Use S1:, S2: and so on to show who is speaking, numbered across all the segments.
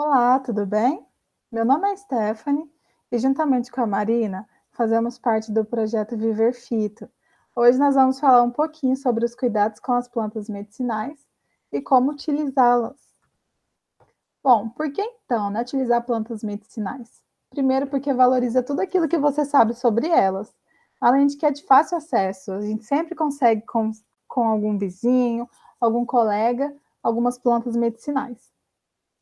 S1: Olá, tudo bem? Meu nome é Stephanie e, juntamente com a Marina, fazemos parte do projeto Viver Fito. Hoje nós vamos falar um pouquinho sobre os cuidados com as plantas medicinais e como utilizá-las. Bom, por que então, né, utilizar plantas medicinais? Primeiro, porque valoriza tudo aquilo que você sabe sobre elas. Além de que é de fácil acesso, a gente sempre consegue com algum vizinho, algum colega, algumas plantas medicinais.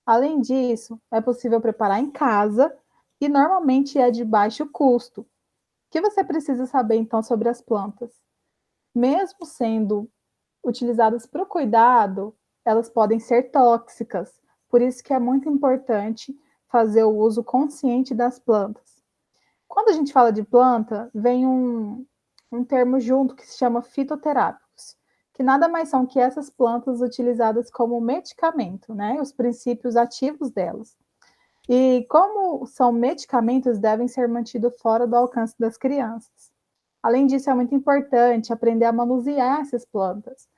S1: Além disso, é possível preparar em casa e normalmente é de baixo custo. O que você precisa saber então sobre as plantas? Mesmo sendo utilizadas para o cuidado, elas podem ser tóxicas. Por isso que é muito importante fazer o uso consciente das plantas. Quando a gente fala de planta, vem um termo junto que se chama fitoterápicos, que nada mais são que essas plantas utilizadas como medicamento, né? Os princípios ativos delas. E como são medicamentos, devem ser mantidos fora do alcance das crianças. Além disso, é muito importante aprender a manusear essas plantas.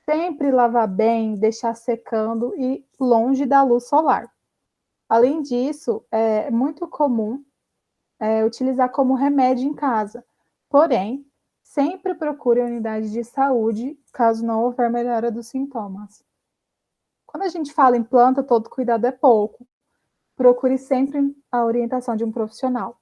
S1: Sempre lavar bem, deixar secando e longe da luz solar. Além disso, é muito comum utilizar como remédio em casa. Porém, sempre procure a unidade de saúde caso não houver melhora dos sintomas. Quando a gente fala em planta, todo cuidado é pouco. Procure sempre a orientação de um profissional.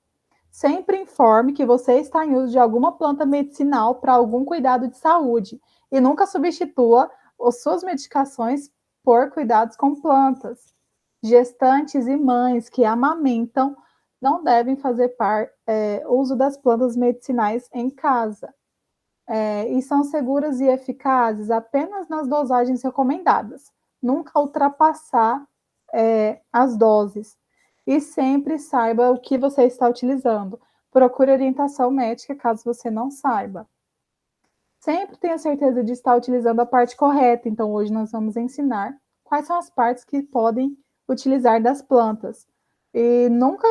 S1: Sempre informe que você está em uso de alguma planta medicinal para algum cuidado de saúde e nunca substitua as suas medicações por cuidados com plantas. Gestantes e mães que amamentam não devem fazer uso das plantas medicinais em casa. E são seguras e eficazes apenas nas dosagens recomendadas. Nunca ultrapassar as doses. E sempre saiba o que você está utilizando. Procure orientação médica caso você não saiba. Sempre tenha certeza de estar utilizando a parte correta. Então, hoje nós vamos ensinar quais são as partes que podem utilizar das plantas. E nunca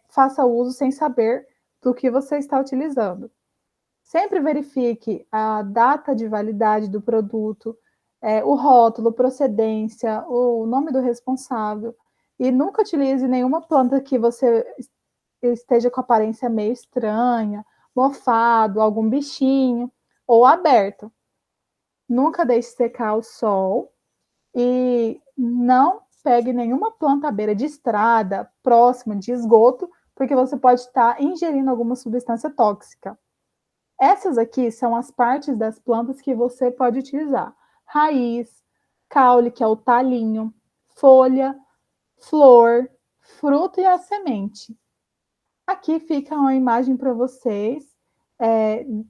S1: faça uso sem saber do que você está utilizando. Sempre verifique a data de validade do produto, o rótulo, procedência, o nome do responsável. E nunca utilize nenhuma planta que você esteja com aparência meio estranha, mofado, algum bichinho, ou aberto. Nunca deixe secar ao sol e não pegue nenhuma planta à beira de estrada, próxima de esgoto, porque você pode estar ingerindo alguma substância tóxica. Essas aqui são as partes das plantas que você pode utilizar: raiz, caule, que é o talinho, folha, flor, fruto e a semente. Aqui fica uma imagem para vocês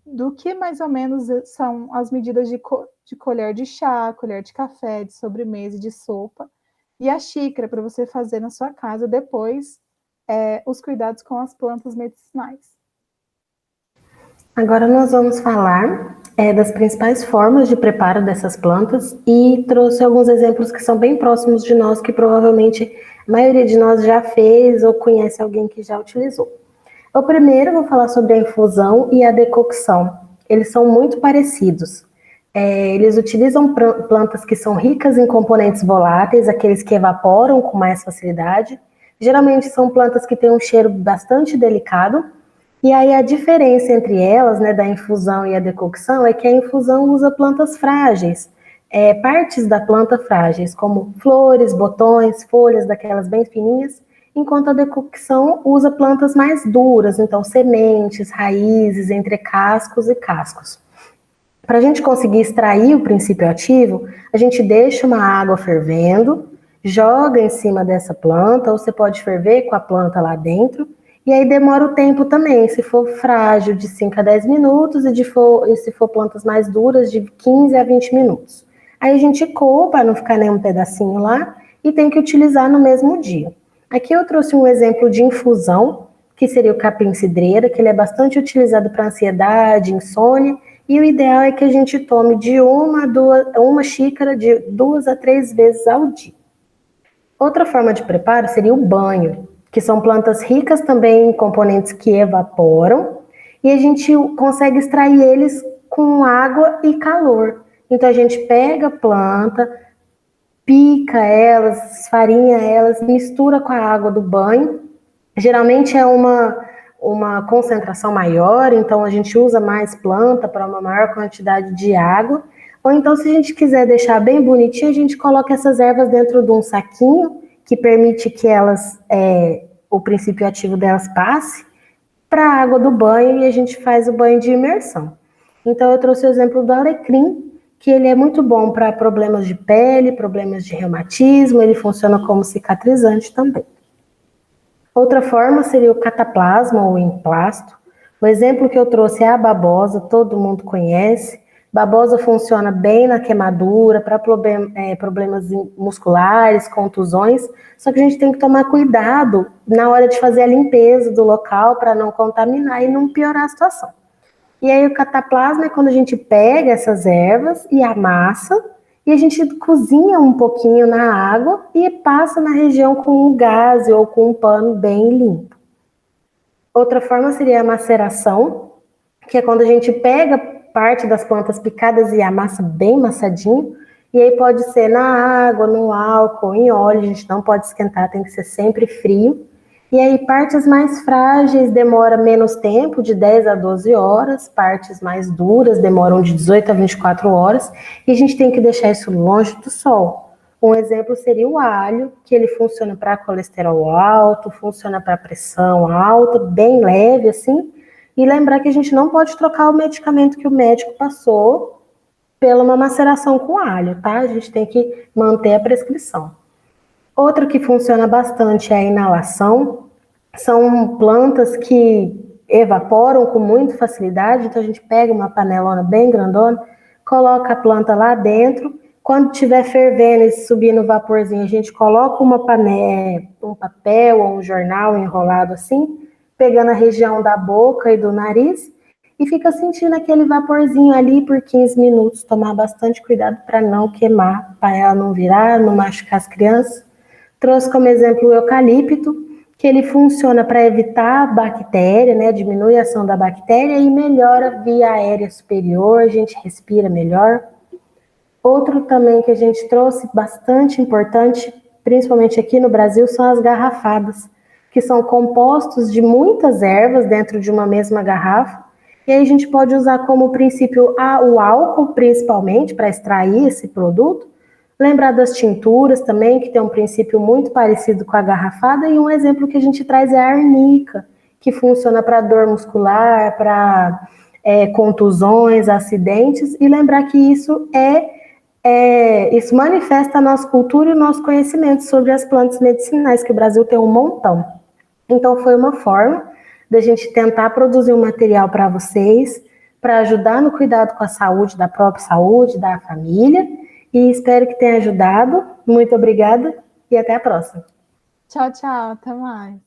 S1: do que mais ou menos são as medidas de colher de chá, colher de café, de sobremesa e de sopa, e a xícara para você fazer na sua casa depois os cuidados com as plantas medicinais.
S2: Agora nós vamos falar das principais formas de preparo dessas plantas e trouxe alguns exemplos que são bem próximos de nós, que provavelmente a maioria de nós já fez ou conhece alguém que já utilizou. O primeiro, eu vou falar sobre a infusão e a decocção. Eles são muito parecidos. Eles utilizam plantas que são ricas em componentes voláteis, aqueles que evaporam com mais facilidade. Geralmente são plantas que têm um cheiro bastante delicado. E aí a diferença entre elas, né, da infusão e a decocção, é que a infusão usa plantas frágeis, partes da planta frágeis, como flores, botões, folhas daquelas bem fininhas, enquanto a decocção usa plantas mais duras, então sementes, raízes, entre cascos e cascos. Para a gente conseguir extrair o princípio ativo, a gente deixa uma água fervendo, joga em cima dessa planta, ou você pode ferver com a planta lá dentro, e aí demora o tempo também, se for frágil, de 5 a 10 minutos, e se for plantas mais duras, de 15 a 20 minutos. Aí a gente coa para não ficar nenhum pedacinho lá, e tem que utilizar no mesmo dia. Aqui eu trouxe um exemplo de infusão, que seria o capim-cidreira, que ele é bastante utilizado para ansiedade, insônia, e o ideal é que a gente tome de uma xícara de 2 a 3 vezes ao dia. Outra forma de preparo seria o banho, que são plantas ricas também em componentes que evaporam, e a gente consegue extrair eles com água e calor. Então a gente pega a planta, pica elas, esfarinha elas, mistura com a água do banho. Geralmente é uma concentração maior, então a gente usa mais planta para uma maior quantidade de água. Ou então, se a gente quiser deixar bem bonitinho, a gente coloca essas ervas dentro de um saquinho que permite que elas, o princípio ativo delas passe para a água do banho e a gente faz o banho de imersão. Então, eu trouxe o exemplo do alecrim, que ele é muito bom para problemas de pele, problemas de reumatismo, ele funciona como cicatrizante também. Outra forma seria o cataplasma ou emplasto. O exemplo que eu trouxe é a babosa, todo mundo conhece. Babosa funciona bem na queimadura, para problemas musculares, contusões, só que a gente tem que tomar cuidado na hora de fazer a limpeza do local para não contaminar e não piorar a situação. E aí o cataplasma é quando a gente pega essas ervas e amassa, e a gente cozinha um pouquinho na água e passa na região com um gaze ou com um pano bem limpo. Outra forma seria a maceração, que é quando a gente pega parte das plantas picadas e amassa bem massadinho, e aí pode ser na água, no álcool, em óleo, a gente não pode esquentar, tem que ser sempre frio. E aí partes mais frágeis demora menos tempo, de 10 a 12 horas, partes mais duras demoram de 18 a 24 horas, e a gente tem que deixar isso longe do sol. Um exemplo seria o alho, que ele funciona para colesterol alto, funciona para pressão alta, bem leve assim, e lembrar que a gente não pode trocar o medicamento que o médico passou pela uma maceração com alho, tá? A gente tem que manter a prescrição. Outra que funciona bastante é a inalação. São plantas que evaporam com muita facilidade, então a gente pega uma panelona bem grandona, coloca a planta lá dentro. Quando estiver fervendo e subindo o vaporzinho, a gente coloca uma panela, um papel ou um jornal enrolado assim, pegando a região da boca e do nariz, e fica sentindo aquele vaporzinho ali por 15 minutos. Tomar bastante cuidado para não queimar, para ela não virar, não machucar as crianças. Trouxe como exemplo o eucalipto, que ele funciona para evitar a bactéria, né, diminui a ação da bactéria e melhora a via aérea superior, a gente respira melhor. Outro também que a gente trouxe bastante importante, principalmente aqui no Brasil, são as garrafadas, que são compostos de muitas ervas dentro de uma mesma garrafa. E aí a gente pode usar como princípio o álcool, principalmente, para extrair esse produto. Lembrar das tinturas também, que tem um princípio muito parecido com a garrafada. E um exemplo que a gente traz é a arnica, que funciona para dor muscular, para contusões, acidentes. E lembrar que isso manifesta a nossa cultura e o nosso conhecimento sobre as plantas medicinais, que o Brasil tem um montão. Então, foi uma forma da gente tentar produzir um material para vocês, para ajudar no cuidado com a saúde, da própria saúde, da família, e espero que tenha ajudado. Muito obrigada e até a próxima.
S1: Tchau, tchau. Até mais.